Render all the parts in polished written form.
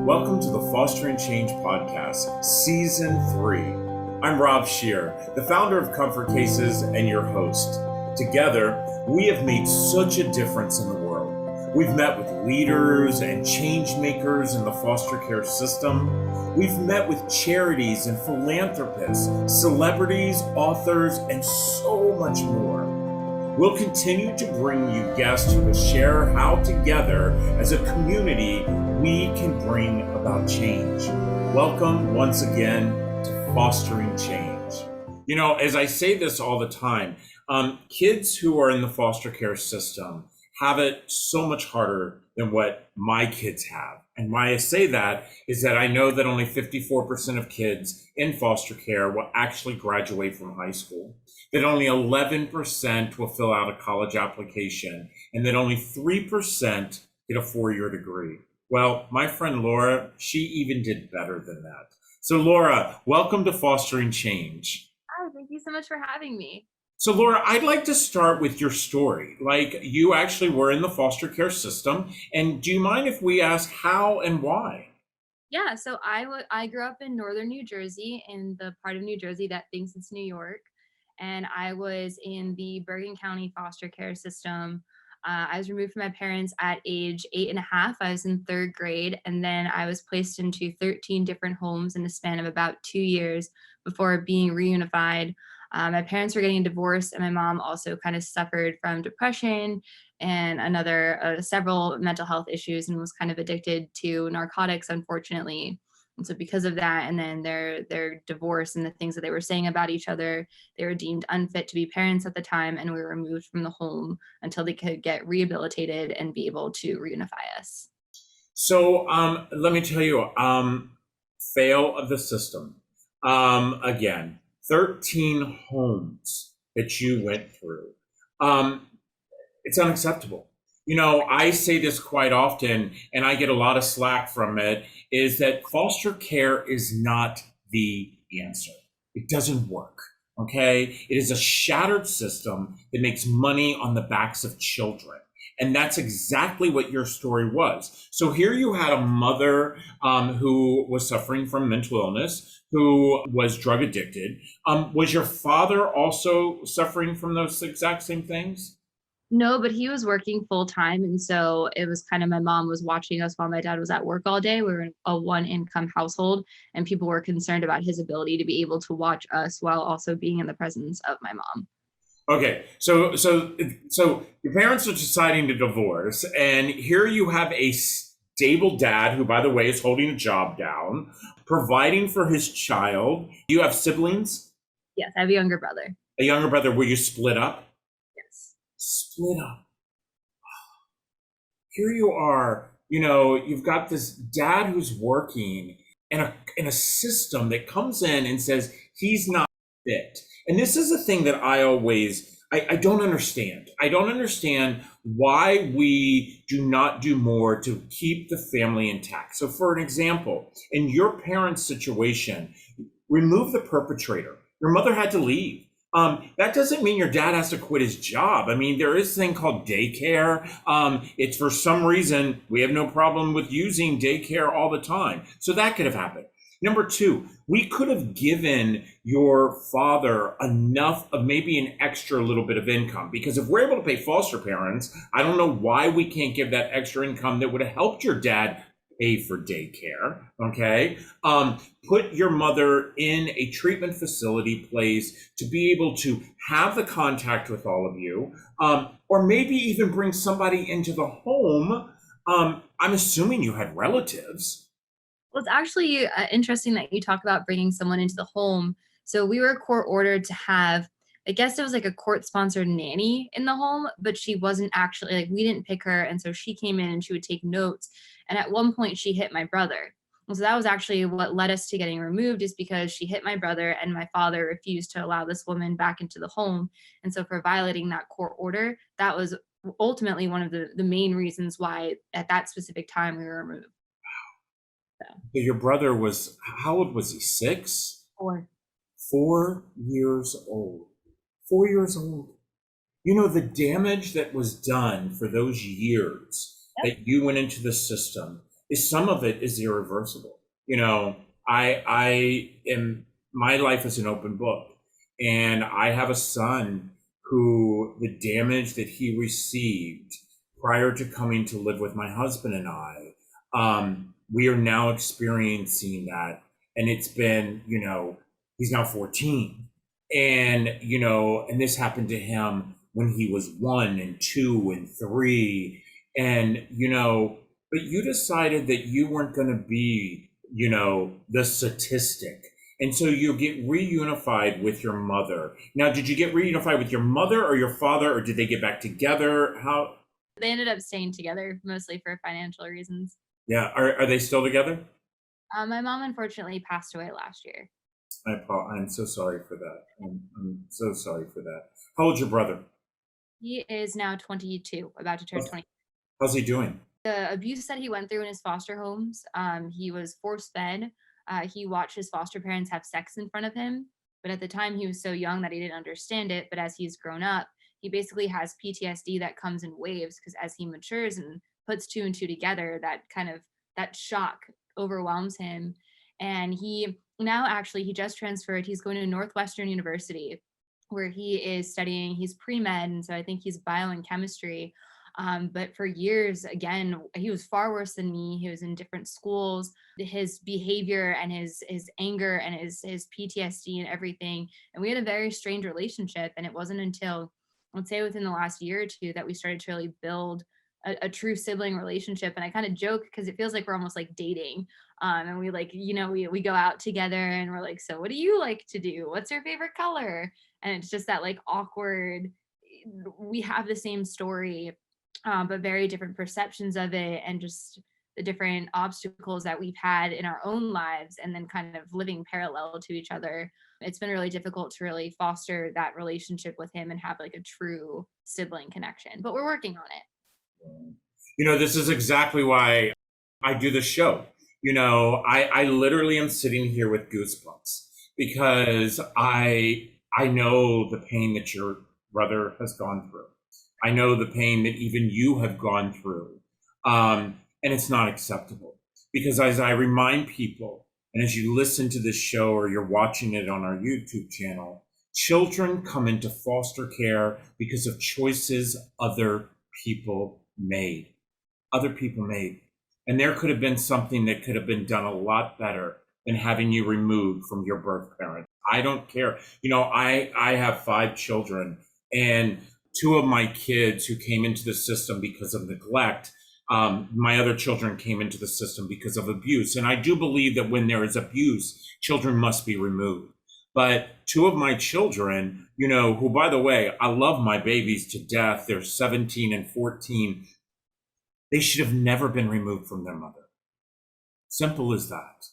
Welcome to the Fostering Change Podcast, Season 3. I'm Rob Shear, the founder of Comfort Cases and your host. Together, we have made such a difference in the world. We've met with leaders and change makers in the foster care system. We've met with charities and philanthropists, celebrities, authors, and so much more. We'll continue to bring you guests who will share how together as a community we can bring about change. Welcome once again to Fostering Change. You know, as I say this all the time, kids who are in the foster care system have it so much harder than what my kids have. And why I say that is that I know that only 54% of kids in foster care will actually graduate from high school, that only 11% will fill out a college application, and that only 3% get a 4-year degree. Well, my friend Laura, she even did better than that. So Laura, welcome to Fostering Change. Hi, thank you so much for having me. So Laura, I'd like to start with your story. Like, you actually were in the foster care system, and do you mind if we ask how and why? Yeah, so I grew up in northern New Jersey, in the part of New Jersey that thinks it's New York, and I was in the Bergen County foster care system. I was removed from my parents at age 8.5. I was in 3rd grade, and then I was placed into 13 different homes in a span of about 2 years before being reunified. My parents were getting a divorce, and my mom also kind of suffered from depression and several mental health issues, and was kind of addicted to narcotics, unfortunately. And so because of that, and then their divorce and the things that they were saying about each other, they were deemed unfit to be parents at the time, and we were removed from the home until they could get rehabilitated and be able to reunify us. So let me tell you, fail of the system. Again, 13 homes that you went through. It's unacceptable. You know, I say this quite often, and I get a lot of slack from it, is that foster care is not the answer. It doesn't work, okay? It is a shattered system that makes money on the backs of children. And that's exactly what your story was. So here you had a mother who was suffering from mental illness, who was drug addicted. Was your father also suffering from those exact same things? No, but he was working full time. And so it was kind of, my mom was watching us while my dad was at work all day. We were in a 1 income household, and people were concerned about his ability to be able to watch us while also being in the presence of my mom. Okay, so your parents are deciding to divorce, and here you have a stable dad who, by the way, is holding a job down, providing for his child. Do you have siblings? Yes, I have a younger brother. A younger brother. Were you split up? Yes. Split up. Here you are, you know, you've got this dad who's working in a system that comes in and says he's not fit. And this is a thing that I don't understand. I don't understand why we do not do more to keep the family intact. So for an example, in your parents' situation, remove the perpetrator. Your mother had to leave. That doesn't mean your dad has to quit his job. I mean, there is a thing called daycare. It's for some reason, we have no problem with using daycare all the time. So that could have happened. Number 2, we could have given your father enough of maybe an extra little bit of income, because if we're able to pay foster parents, I don't know why we can't give that extra income that would have helped your dad pay for daycare, okay? Put your mother in a treatment facility place to be able to have the contact with all of you, or maybe even bring somebody into the home. I'm assuming you had relatives. Well, it's actually interesting that you talk about bringing someone into the home. So we were court ordered to have, I guess it was like a court-sponsored nanny in the home, but she wasn't actually, like, we didn't pick her. And so she came in and she would take notes. And at one point she hit my brother. And so that was actually what led us to getting removed, is because she hit my brother and my father refused to allow this woman back into the home. And so for violating that court order, that was ultimately one of the main reasons why at that specific time we were removed. So. Your brother was, how old was he? 6? 4. 4 years old. 4 years old. You know, the damage that was done for those years that you went into the system is some of it is irreversible. You know, my life is an open book, and I have a son who the damage that he received prior to coming to live with my husband and we are now experiencing that. And it's been, he's now 14. And, and this happened to him when he was 1 and 2 and 3. And, but you decided that you weren't going to be, the statistic. And so you get reunified with your mother. Now, did you get reunified with your mother or your father, or did they get back together? How? They ended up staying together mostly for financial reasons. Yeah. Are they still together? My mom unfortunately passed away last year. I'm so sorry for that. I'm so sorry for that. How old's your brother? He is now 22, about to turn 20. How's he doing? The abuse that he went through in his foster homes, he was force-fed. He watched his foster parents have sex in front of him, but at the time he was so young that he didn't understand it. But as he's grown up, he basically has PTSD that comes in waves, because as he matures and puts two and two together, that shock overwhelms him. And he just transferred. He's going to Northwestern University, where he is studying. He's pre-med, and so I think he's bio and chemistry. But for years, again, he was far worse than me. He was in different schools. His behavior and his anger and his PTSD and everything. And we had a very strained relationship. And it wasn't until, let's say, within the last year or two that we started to really build a true sibling relationship. And I kind of joke because it feels like we're almost like dating. And we we go out together and we're like, so what do you like to do? What's your favorite color? And it's just that like awkward, we have the same story, but very different perceptions of it, and just the different obstacles that we've had in our own lives, and then kind of living parallel to each other. It's been really difficult to really foster that relationship with him and have like a true sibling connection, but we're working on it. This is exactly why I do the show. I literally am sitting here with goosebumps because I know the pain that your brother has gone through. I know the pain that even you have gone through. And it's not acceptable, because as I remind people, and as you listen to this show or you're watching it on our YouTube channel, children come into foster care because of choices other people made. And there could have been something that could have been done a lot better than having you removed from your birth parent. I don't care. I have 5 children, and 2 of my kids who came into the system because of neglect, my other children came into the system because of abuse. And I do believe that when there is abuse, children must be removed. But 2 of my children, who, by the way, I love my babies to death. They're 17 and 14. They should have never been removed from their mother. Simple as that.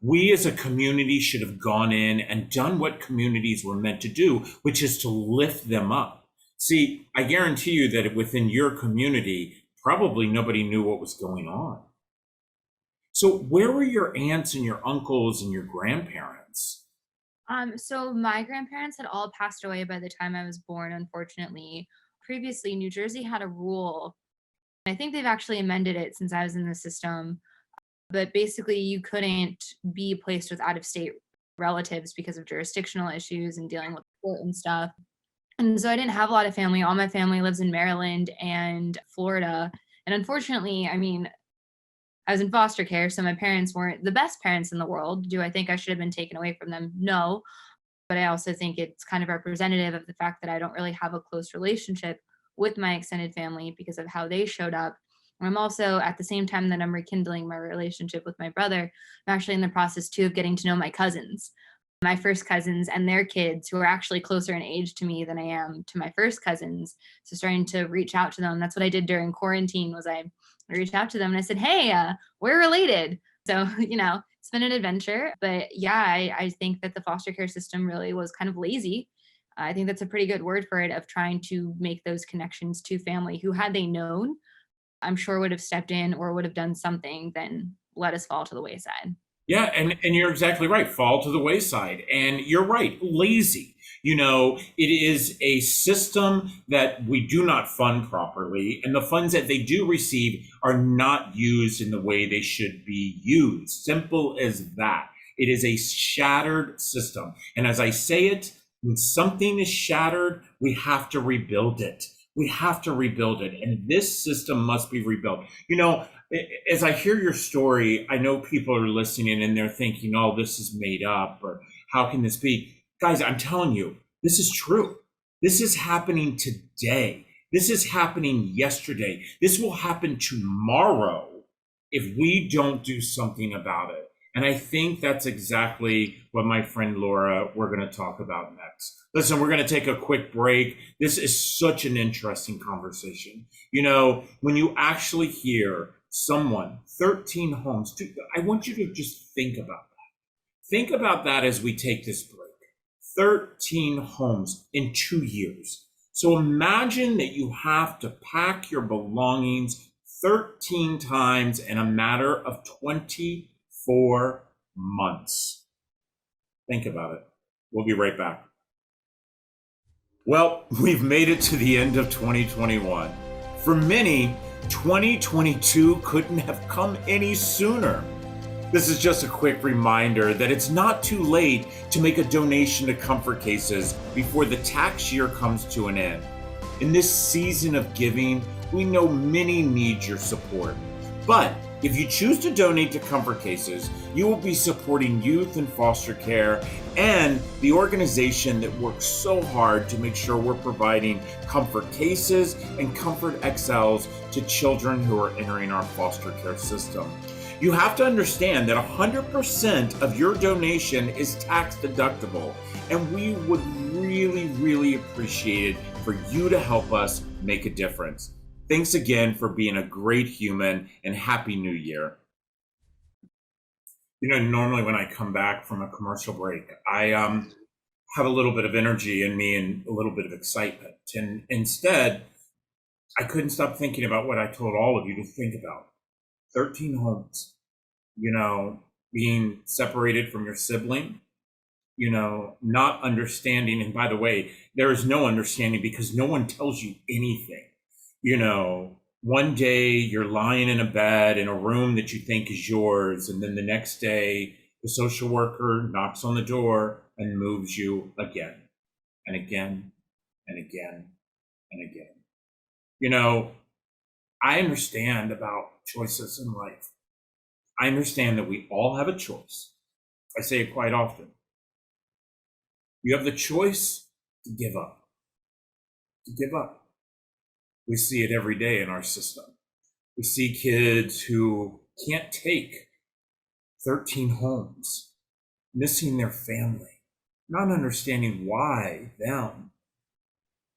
We as a community should have gone in and done what communities were meant to do, which is to lift them up. See, I guarantee you that within your community, probably nobody knew what was going on. So where were your aunts and your uncles and your grandparents? So my grandparents had all passed away by the time I was born, unfortunately. Previously, New Jersey had a rule. I think they've actually amended it since I was in the system. But basically, you couldn't be placed with out-of-state relatives because of jurisdictional issues and dealing with court and stuff. And so I didn't have a lot of family. All my family lives in Maryland and Florida. And unfortunately, I was in foster care, so my parents weren't the best parents in the world. Do I think I should have been taken away from them? No. But I also think it's kind of representative of the fact that I don't really have a close relationship with my extended family because of how they showed up. I'm also, at the same time that I'm rekindling my relationship with my brother, I'm actually in the process too of getting to know my cousins, my first cousins and their kids, who are actually closer in age to me than I am to my first cousins. So starting to reach out to them. That's what I did during quarantine, was I reached out to them and I said, hey, we're related. So, it's been an adventure. But yeah, I think that the foster care system really was kind of lazy. I think that's a pretty good word for it, of trying to make those connections to family who, had they known, I'm sure would have stepped in or would have done something, then let us fall to the wayside. Yeah, and you're exactly right. Fall to the wayside. And you're right, lazy. It is a system that we do not fund properly, and the funds that they do receive are not used in the way they should be used. Simple as that. It is a shattered system. And as I say it, when something is shattered, we have to rebuild it. We have to rebuild it. And this system must be rebuilt. As I hear your story, I know people are listening and they're thinking, oh, this is made up, or how can this be? Guys, I'm telling you, this is true. This is happening today. This is happening yesterday. This will happen tomorrow if we don't do something about it. And I think that's exactly what my friend Laura, we're going to talk about next. Listen, we're going to take a quick break. This is such an interesting conversation. When you actually hear someone, 13 homes, I want you to just think about that. Think about that as we take this break. 13 homes in 2 years. So imagine that you have to pack your belongings 13 times in a matter of 24 months. Think about it. We'll be right back. Well, we've made it to the end of 2021. For many, 2022 couldn't have come any sooner. This is just a quick reminder that it's not too late to make a donation to Comfort Cases before the tax year comes to an end. In this season of giving, we know many need your support. But if you choose to donate to Comfort Cases, you will be supporting youth in foster care and the organization that works so hard to make sure we're providing Comfort Cases and Comfort XLs to children who are entering our foster care system. You have to understand that 100% of your donation is tax deductible, and we would really, really appreciate it for you to help us make a difference. Thanks again for being a great human, and Happy New Year. Normally when I come back from a commercial break, I have a little bit of energy in me and a little bit of excitement. And instead, I couldn't stop thinking about what I told all of you to think about. 13 homes, being separated from your sibling, not understanding. And by the way, there is no understanding because no one tells you anything. One day you're lying in a bed in a room that you think is yours, and then the next day the social worker knocks on the door and moves you again and again and again and again. I understand about choices in life. I understand that we all have a choice. I say it quite often. You have the choice to give up. To give up. We see it every day in our system. We see kids who can't take 13 homes, missing their family, not understanding why them.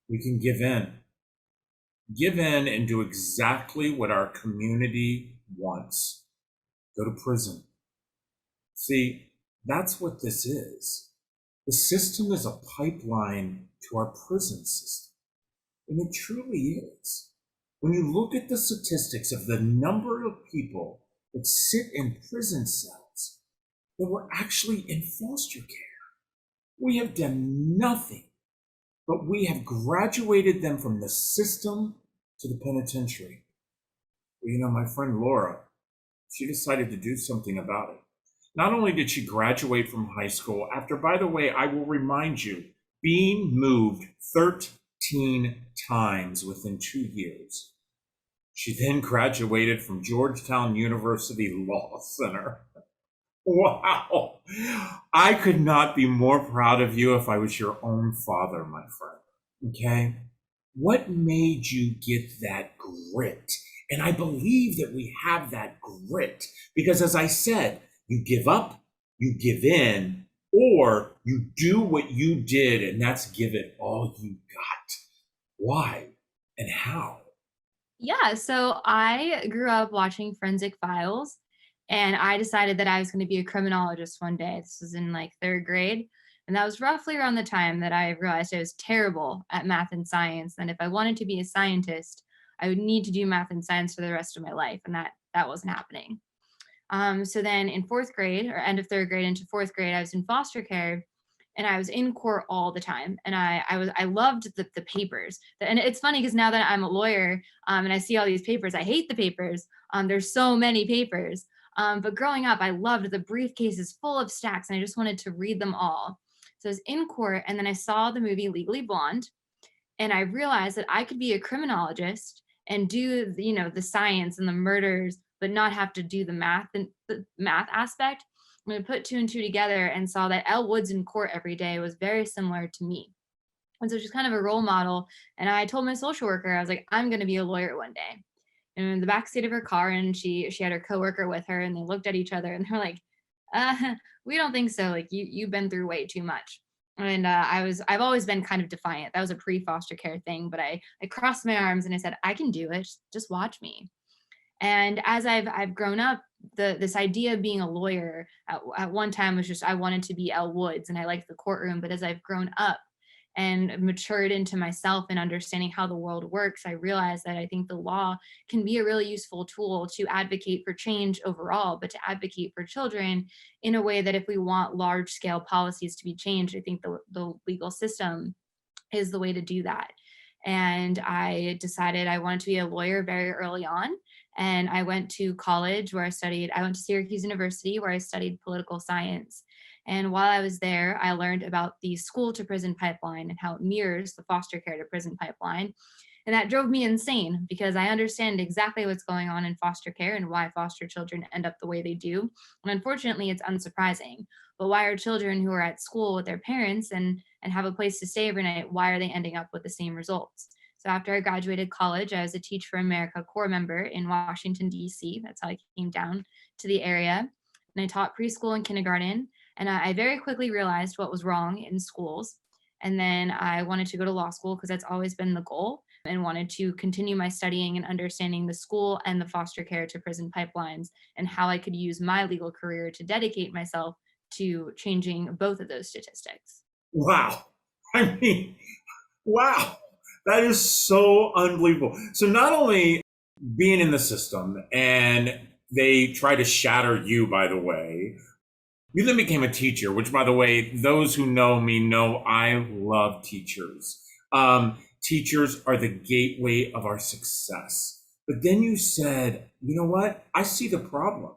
We can give in. Give in and do exactly what our community wants. Go to prison. See, that's what this is. The system is a pipeline to our prison system. And it truly is. When you look at the statistics of the number of people that sit in prison cells that were actually in foster care, we have done nothing, but we have graduated them from the system to the penitentiary. My friend Laura, she decided to do something about it. Not only did she graduate from high school after, by the way, I will remind you, being moved 13 times within 2 years. She then graduated from Georgetown University Law Center. Wow. I could not be more proud of you if I was your own father, my friend. Okay? What made you get that grit? And I believe that we have that grit because, as I said, you give up, you give in, or you do what you did, and that's give it all you got. Why and how? Yeah, so I grew up watching Forensic Files, and I decided that I was going to be a criminologist one day. This was in like third grade. And that was roughly around the time that I realized I was terrible at math and science. And if I wanted to be a scientist, I would need to do math and science for the rest of my life. And that wasn't happening. So then in fourth grade or end of third grade into fourth grade, I was in foster care and I was in court all the time. And I loved the papers. And it's funny because now that I'm a lawyer and I see all these papers, I hate the papers. There's so many papers. But growing up, I loved the briefcases full of stacks and I just wanted to read them all. So I was in court and then I saw the movie Legally Blonde and I realized that I could be a criminologist and do the science and the murders, but not have to do the math aspect. I'm going to put two and two together and saw that Elle Woods in court every day was very similar to me. And so she's kind of a role model. And I told my social worker, I was like, I'm going to be a lawyer one day. And in the backseat of her car, and she had her coworker with her, and they looked at each other, and they're like, "We don't think so. Like you've been through way too much." And I've always been kind of defiant. That was a pre-foster care thing, but I crossed my arms and I said, "I can do it. Just watch me." And as I've grown up, this idea of being a lawyer at one time was just I wanted to be Elle Woods and I liked the courtroom. But as I've grown up and matured into myself and understanding how the world works, I realized that I think the law can be a really useful tool to advocate for change overall, but to advocate for children in a way that if we want large scale policies to be changed, I think the legal system is the way to do that. And I decided I wanted to be a lawyer very early on. And I went to college where I went to Syracuse University where I studied political science. And while I was there, I learned about the school to prison pipeline and how it mirrors the foster care to prison pipeline. And that drove me insane because I understand exactly what's going on in foster care and why foster children end up the way they do. And unfortunately, it's unsurprising. But why are children who are at school with their parents and have a place to stay every night, why are they ending up with the same results? So after I graduated college, I was a Teach for America Corps member in Washington, D.C. That's how I came down to the area. And I taught preschool and kindergarten. And I very quickly realized what was wrong in schools. And then I wanted to go to law school because that's always been the goal and wanted to continue my studying and understanding the school and the foster care to prison pipelines and how I could use my legal career to dedicate myself to changing both of those statistics. Wow. I mean, wow. That is so unbelievable. So not only being in the system and they try to shatter you, by the way, you then became a teacher, which, by the way, those who know me know I love teachers. Teachers are the gateway of our success. But then you said, you know what? I see the problem.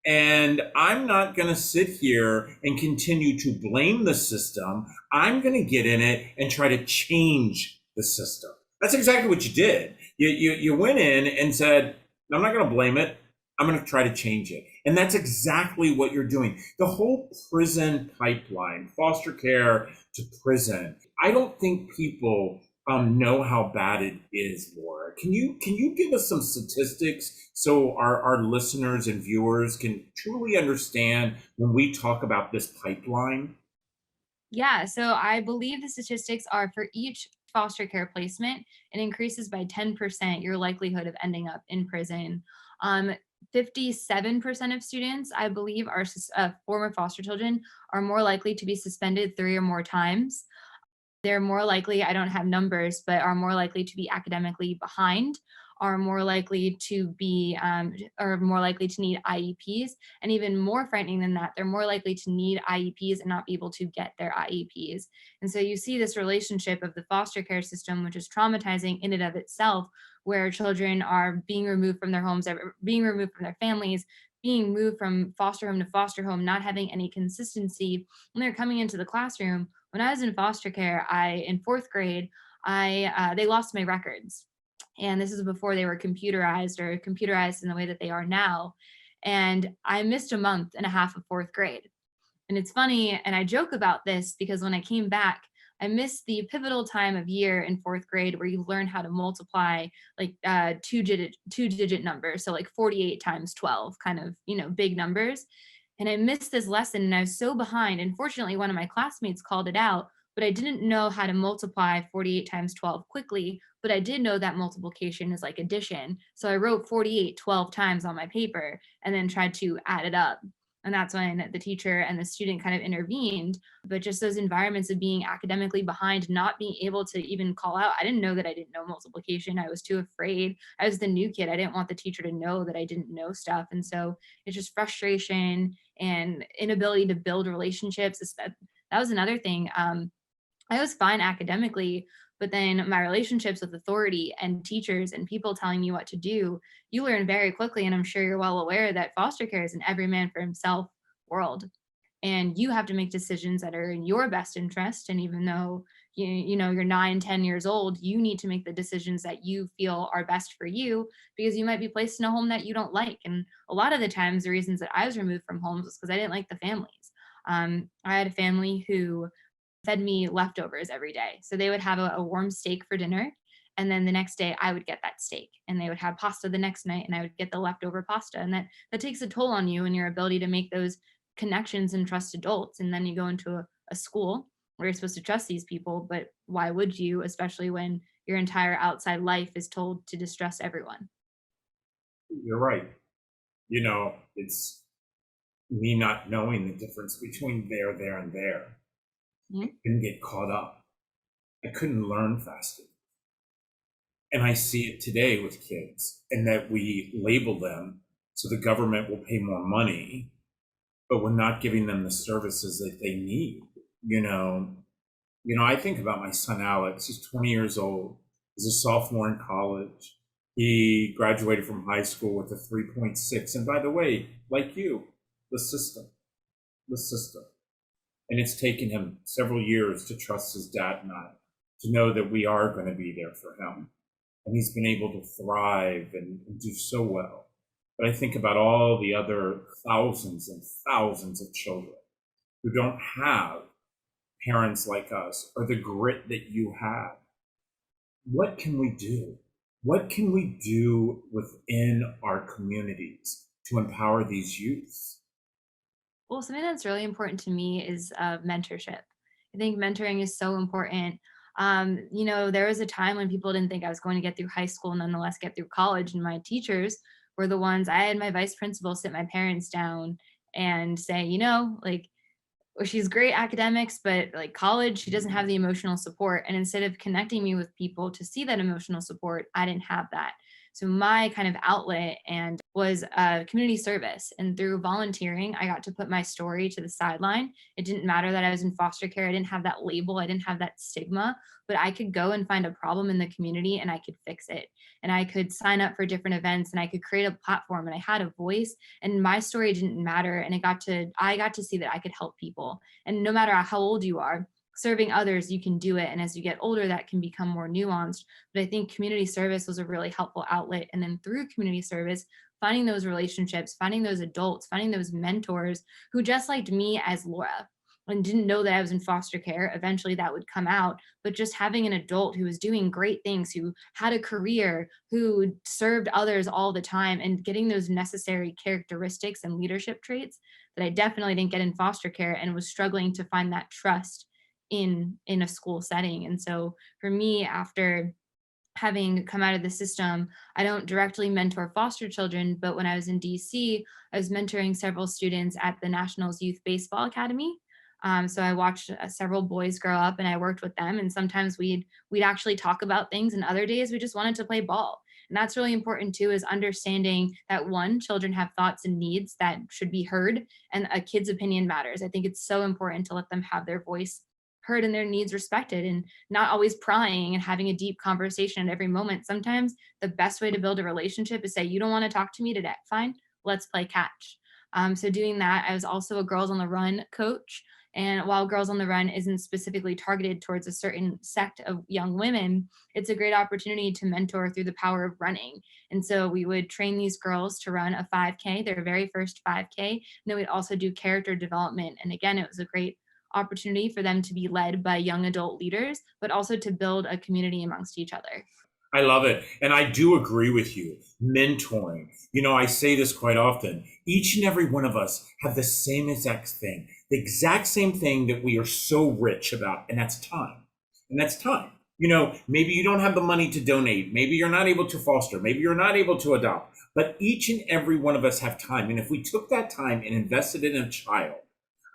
And I'm not going to sit here and continue to blame the system. I'm going to get in it and try to change the system. That's exactly what you did. You went in and said, I'm not going to blame it. I'm going to try to change it. And that's exactly what you're doing. The whole prison pipeline, foster care to prison, I don't think people know how bad it is, Laura. Can you give us some statistics so our listeners and viewers can truly understand when we talk about this pipeline? Yeah, so I believe the statistics are for each foster care placement, it increases by 10% your likelihood of ending up in prison. Um, 57% of students, I believe, former foster children, are more likely to be suspended three or more times. They're more likely, I don't have numbers, but are more likely to be academically behind, are more likely to be, are more likely to need IEPs. And even more frightening than that, they're more likely to need IEPs and not be able to get their IEPs. And so you see this relationship of the foster care system, which is traumatizing in and of itself, where children are being removed from their homes, being removed from their families, being moved from foster home to foster home, not having any consistency when they're coming into the classroom. When I was in foster care, in fourth grade, they lost my records, and this is before they were computerized in the way that they are now. And I missed a month and a half of fourth grade. And it's funny, and I joke about this because when I came back, I missed the pivotal time of year in fourth grade where you learn how to multiply like two digit numbers, so like 48 times 12, kind of big numbers. And I missed this lesson, and I was so behind. And fortunately, one of my classmates called it out, but I didn't know how to multiply 48 times 12 quickly. But I did know that multiplication is like addition, so I wrote 48 12 times on my paper and then tried to add it up. And that's when the teacher and the student kind of intervened. But just those environments of being academically behind, not being able to even call out. I didn't know that I didn't know multiplication. I was too afraid. I was the new kid. I didn't want the teacher to know that I didn't know stuff. And so it's just frustration and inability to build relationships. That was another thing. I was fine academically, but then my relationships with authority and teachers and people telling me what to do, you learn very quickly. And I'm sure you're well aware that foster care is an every man for himself world. And you have to make decisions that are in your best interest. And even though you're 9, 10 years old, you need to make the decisions that you feel are best for you, because you might be placed in a home that you don't like. And a lot of the times the reasons that I was removed from homes was because I didn't like the families. I had a family who fed me leftovers every day. So they would have a warm steak for dinner. And then the next day I would get that steak, and they would have pasta the next night and I would get the leftover pasta. And that takes a toll on you and your ability to make those connections and trust adults. And then you go into a school where you're supposed to trust these people, but why would you, especially when your entire outside life is told to distrust everyone? You're right. It's me not knowing the difference between there, and there. Mhm. I couldn't get caught up. I couldn't learn fast enough. And I see it today with kids, and that we label them so the government will pay more money, but we're not giving them the services that they need. I think about my son Alex. He's 20 years old. He's a sophomore in college. He graduated from high school with a 3.6. And by the way, like you, the system, the system. And it's taken him several years to trust his dad and I, to know that we are going to be there for him. And he's been able to thrive and do so well. But I think about all the other thousands and thousands of children who don't have parents like us, or the grit that you have. What can we do? What can we do within our communities to empower these youths? Well, something that's really important to me is mentorship. I think mentoring is so important. There was a time when people didn't think I was going to get through high school and nonetheless get through college, and my teachers were the ones. I had my vice principal sit my parents down and say, like, well, she's great academics, but like college, she doesn't have the emotional support. And instead of connecting me with people to see that emotional support, I didn't have that. So my kind of outlet and was community service. And through volunteering, I got to put my story to the sideline. It didn't matter that I was in foster care. I didn't have that label. I didn't have that stigma, but I could go and find a problem in the community and I could fix it. And I could sign up for different events and I could create a platform, and I had a voice, and my story didn't matter. And I got to see that I could help people. And no matter how old you are, serving others, you can do it. And as you get older, that can become more nuanced. But I think community service was a really helpful outlet. And then through community service, finding those relationships, finding those adults, finding those mentors who just liked me as Laura and didn't know that I was in foster care. Eventually that would come out, but just having an adult who was doing great things, who had a career, who served others all the time, and getting those necessary characteristics and leadership traits that I definitely didn't get in foster care, and was struggling to find that trust in a school setting. And so for me, after having come out of the system, I don't directly mentor foster children, but when I was in DC, I was mentoring several students at the Nationals Youth Baseball Academy. So I watched several boys grow up, and I worked with them. And sometimes we'd actually talk about things, and other days we just wanted to play ball. And that's really important too, is understanding that one, children have thoughts and needs that should be heard, and a kid's opinion matters. I think it's so important to let them have their voice heard and their needs respected, and not always prying and having a deep conversation at every moment. Sometimes the best way to build a relationship is say, you don't want to talk to me today, fine, let's play catch. So doing that, I was also a Girls on the Run coach. And while Girls on the Run isn't specifically targeted towards a certain sect of young women, it's a great opportunity to mentor through the power of running. And so we would train these girls to run a 5K, their very first 5K. And then we'd also do character development. And again, it was a great opportunity for them to be led by young adult leaders, but also to build a community amongst each other. I love it. And I do agree with you. Mentoring. I say this quite often. Each and every one of us have the same exact thing, the exact same thing that we are so rich about, and that's time. And that's time. Maybe you don't have the money to donate. Maybe you're not able to foster. Maybe you're not able to adopt. But each and every one of us have time. And if we took that time and invested in a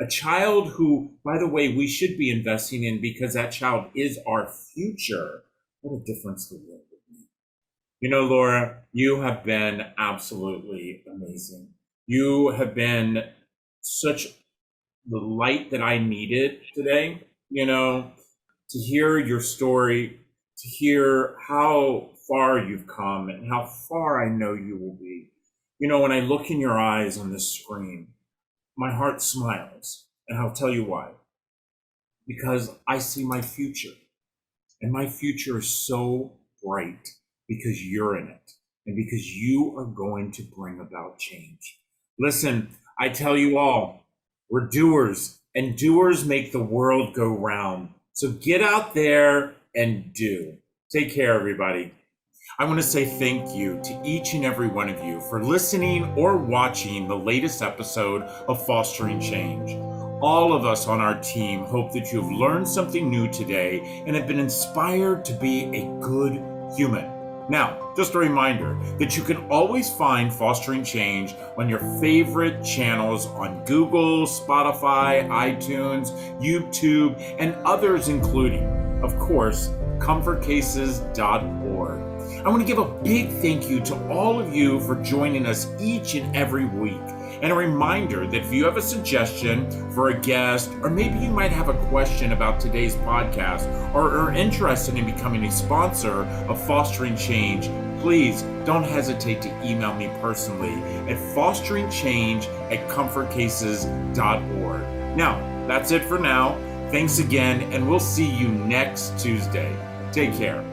child who, by the way, we should be investing in because that child is our future, what a difference the world would make. You know, Laura, you have been absolutely amazing. You have been such the light that I needed today, to hear your story, to hear how far you've come and how far I know you will be. When I look in your eyes on this screen, my heart smiles, and I'll tell you why. Because I see my future, and my future is so bright because you're in it, and because you are going to bring about change. Listen, I tell you all, we're doers, and doers make the world go round. So get out there and do. Take care, everybody. I want to say thank you to each and every one of you for listening or watching the latest episode of Fostering Change. All of us on our team hope that you've learned something new today and have been inspired to be a good human. Now, just a reminder that you can always find Fostering Change on your favorite channels on Google, Spotify, iTunes, YouTube, and others, including, of course, comfortcases.org. I want to give a big thank you to all of you for joining us each and every week. And a reminder that if you have a suggestion for a guest, or maybe you might have a question about today's podcast, or are interested in becoming a sponsor of Fostering Change, please don't hesitate to email me personally at fosteringchange@comfortcases.org. Now, that's it for now. Thanks again, and we'll see you next Tuesday. Take care.